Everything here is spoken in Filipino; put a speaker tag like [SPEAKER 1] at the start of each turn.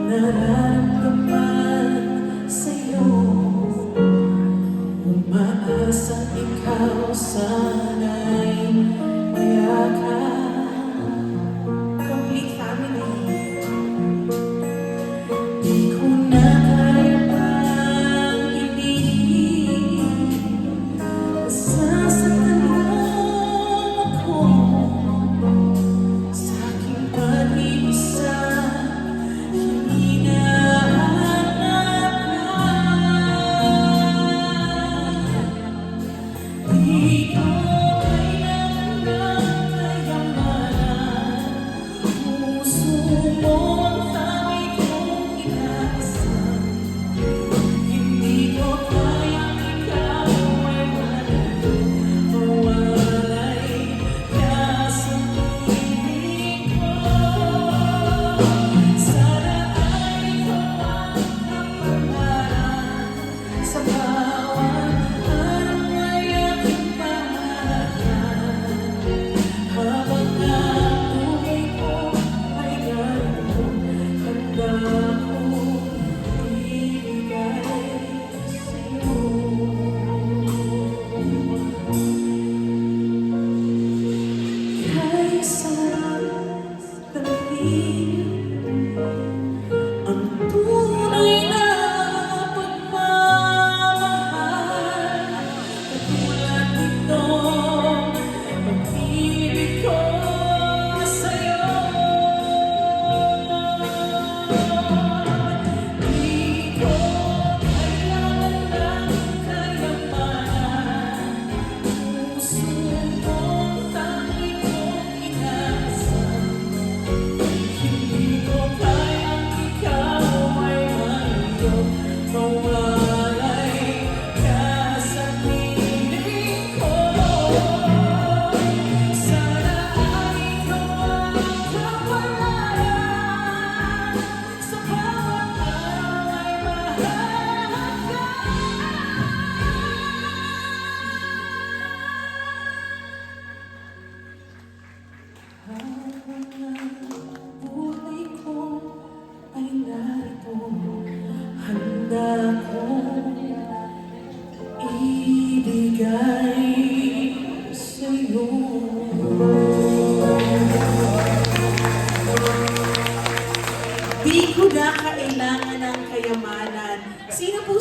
[SPEAKER 1] Nararamdaman sa'yo, umaasa ikaw sana'y mayakap. Complete family. Di ko na kaya pang ibigin, nasasaktan lang ako sa aking pag-iisa. Ang tunay na pagmamahal, katulad nitong pag-ibig ko sa'yo. Di ko kailangan ng kayamanan, puso mong tangi kong inasal. Hindi ko kayang ikaw ay mayroong mawalay ka sa piling ko. Sana ay ikaw ang kapalaran, sa bawat araw ay mahal ka. Buhay ko ay narito, handa kong ibigay sa'yo. Di ko na kailangan ng kayamanan. Sino po